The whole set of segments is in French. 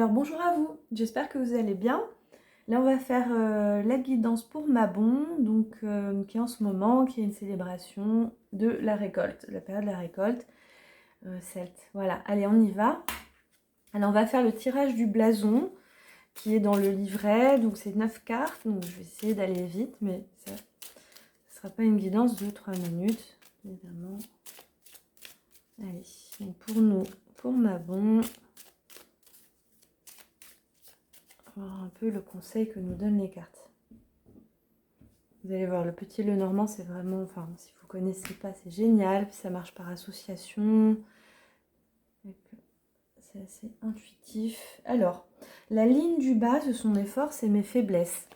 Alors bonjour à vous, j'espère que vous allez bien. Là on va faire la guidance pour Mabon, donc qui est en ce moment, qui est une célébration de la récolte, la période de la récolte celte. Voilà, allez on y va. Alors on va faire le tirage du blason qui est dans le livret, donc c'est 9 cartes, donc je vais essayer d'aller vite, mais ça ne sera pas une guidance de 3 minutes, évidemment. Allez, donc pour nous, pour Mabon, voir un peu le conseil que nous donnent les cartes. Vous allez voir, le petit Lenormand, c'est vraiment, enfin, si vous ne connaissez pas, c'est génial. Puis ça marche par association. C'est assez intuitif. Alors, la ligne du bas, ce sont mes forces et mes faiblesses.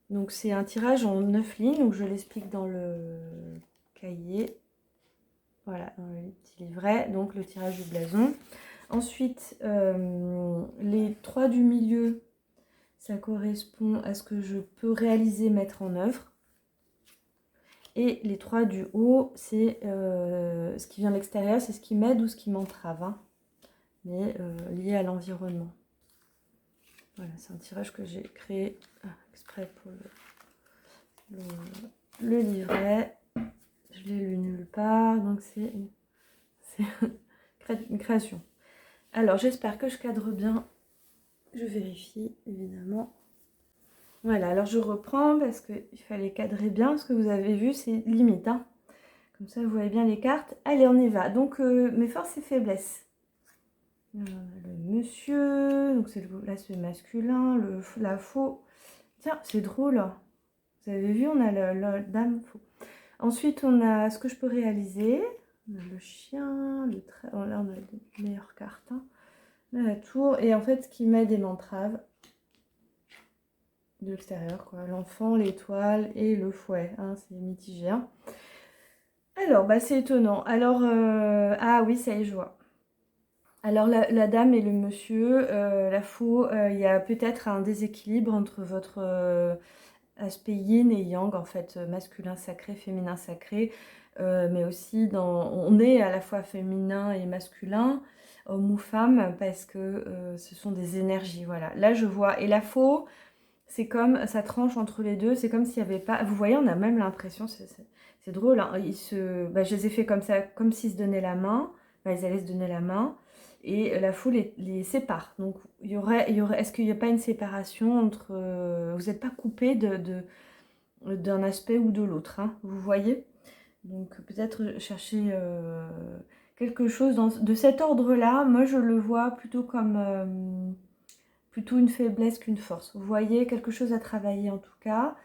Donc, c'est un tirage en 9 lignes, donc je l'explique dans le cahier. Voilà, dans le petit livret, donc le tirage du blason. Ensuite, les 3 du milieu, ça correspond à ce que je peux réaliser, mettre en œuvre. Et les 3 du haut, c'est ce qui vient de l'extérieur, c'est ce qui m'aide ou ce qui m'entrave, hein, mais lié à l'environnement. Voilà, c'est un tirage que j'ai créé exprès pour le livret. Je l'ai lu nulle part, donc c'est une création. Alors, j'espère que je cadre bien. Je vérifie, évidemment. Voilà, alors je reprends parce qu'il fallait cadrer bien. Ce que vous avez vu, c'est limite, hein. Comme ça, vous voyez bien les cartes. Allez, on y va. Donc, mes forces et faiblesses. Le monsieur, donc c'est l'aspect masculin, la faux. Tiens, c'est drôle. Vous avez vu, on a la dame faux. Ensuite, on a ce que je peux réaliser. On a le chien, le trait. Oh, là, on a les meilleures cartes, hein. Là, la tour. Et en fait, ce qui m'aide et m'entrave de l'extérieur, quoi. L'enfant, l'étoile et le fouet, hein, c'est mitigé, hein. Alors, bah, c'est étonnant. Alors, ah oui, ça y est, je vois. Alors, la dame et le monsieur, la faux, il y a peut-être un déséquilibre entre votre aspect yin et yang, en fait, masculin sacré, féminin sacré, mais aussi on est à la fois féminin et masculin, homme ou femme, parce que ce sont des énergies, voilà. Là, je vois, et la faux, c'est comme, ça tranche entre les deux, c'est comme s'il n'y avait pas, vous voyez, on a même l'impression, c'est drôle, hein, je les ai fait comme ça, comme s'ils se donnaient la main, ils allaient se donner la main, et la foule les sépare. Donc, est-ce qu'il n'y a pas une séparation entre, vous n'êtes pas coupé d'un aspect ou de l'autre, hein, vous voyez? Donc, peut-être chercher quelque chose de cet ordre-là. Moi, je le vois plutôt comme plutôt une faiblesse qu'une force. Vous voyez, quelque chose à travailler en tout cas.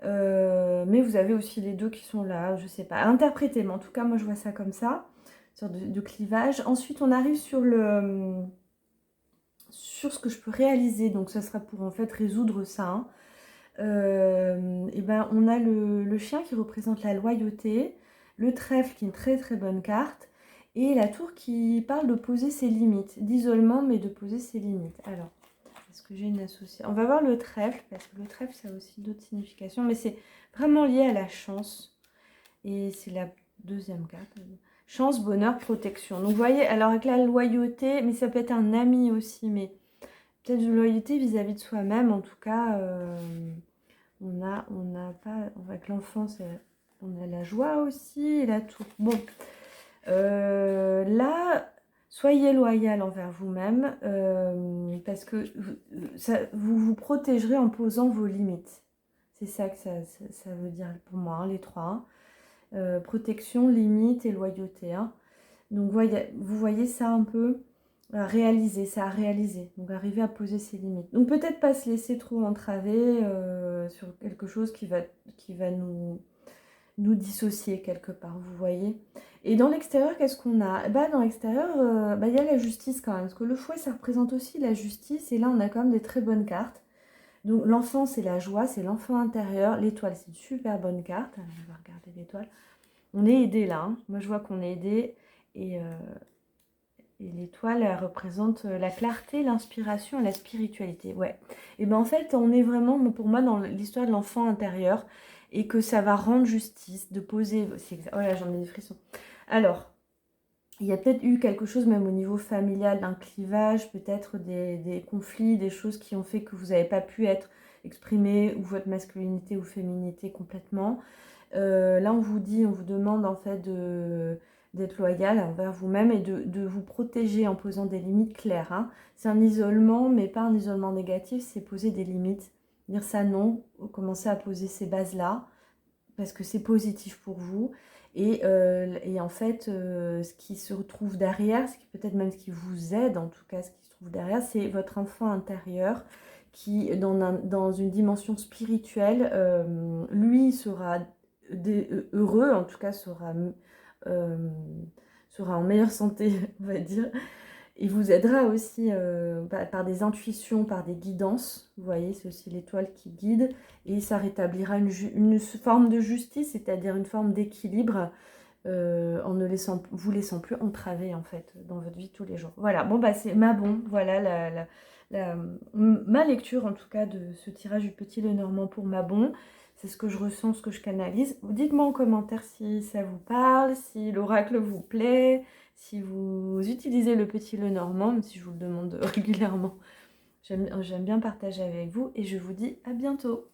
Mais vous avez aussi les deux qui sont là, je sais pas, interpréter. Mais en tout cas, moi, je vois ça comme ça, une sorte de clivage. Ensuite, on arrive sur ce que je peux réaliser. Donc, ça sera pour en fait résoudre ça, hein. Et ben, on a le chien qui représente la loyauté, le trèfle qui est une très très bonne carte, et la tour qui parle de poser ses limites, d'isolement, mais de poser ses limites. Alors, est-ce que j'ai une association? On va voir le trèfle, parce que le trèfle, ça a aussi d'autres significations, mais c'est vraiment lié à la chance. Et c'est la deuxième carte. Chance, bonheur, protection. Donc, vous voyez, alors avec la loyauté, mais ça peut être un ami aussi, mais peut-être de loyauté vis-à-vis de soi-même. En tout cas, on n'a pas... Avec l'enfance, on a la joie aussi et la tour. Bon, là... Soyez loyal envers vous-même parce que vous vous protégerez en posant vos limites. C'est ça que ça veut dire pour moi, hein, les trois. Protection, limite et loyauté, hein. Donc vous voyez ça un peu réaliser, ça à réaliser. Donc arriver à poser ses limites. Donc peut-être pas se laisser trop entraver sur quelque chose qui va nous dissocier quelque part, vous voyez. Et dans l'extérieur, qu'est-ce qu'on a? Bah, dans l'extérieur, il y a la justice quand même, parce que le fouet, ça représente aussi la justice, et là, on a quand même des très bonnes cartes. Donc, l'enfant, c'est la joie, c'est l'enfant intérieur. L'étoile, c'est une super bonne carte. Alors, on va regarder l'étoile. On est aidé là, hein. Moi, je vois qu'on est aidé, et l'étoile, elle représente la clarté, l'inspiration et la spiritualité. Ouais. Et ben en fait, on est vraiment, pour moi, dans l'histoire de l'enfant intérieur, et que ça va rendre justice, de poser... Oh là, j'en ai des frissons. Alors, Il y a peut-être eu quelque chose même au niveau familial, d'un clivage, peut-être des conflits, des choses qui ont fait que vous n'avez pas pu être exprimé ou votre masculinité ou féminité complètement. Là, on vous dit, on vous demande en fait d'être loyal envers vous-même et de vous protéger en posant des limites claires, hein. C'est un isolement, mais pas un isolement négatif, c'est poser des limites. Dire ça non, commencer à poser ces bases-là, parce que c'est positif pour vous. Et en fait, ce qui se retrouve derrière, ce qui peut-être même ce qui vous aide, en tout cas ce qui se trouve derrière, c'est votre enfant intérieur qui, dans une dimension spirituelle, lui sera heureux, en tout cas euh, sera en meilleure santé, on va dire. Il vous aidera aussi par des intuitions, par des guidances. Vous voyez, c'est aussi l'étoile qui guide. Et ça rétablira une forme de justice, c'est-à-dire une forme d'équilibre en ne vous laissant plus entraver en fait dans votre vie tous les jours. Voilà, bon bah c'est ma bon, voilà ma lecture en tout cas de ce tirage du Petit Lenormand pour ma bon. C'est ce que je ressens, ce que je canalise. Dites-moi en commentaire si ça vous parle, si l'oracle vous plaît, si vous utilisez le Petit Lenormand, même si je vous le demande régulièrement. J'aime bien partager avec vous et je vous dis à bientôt.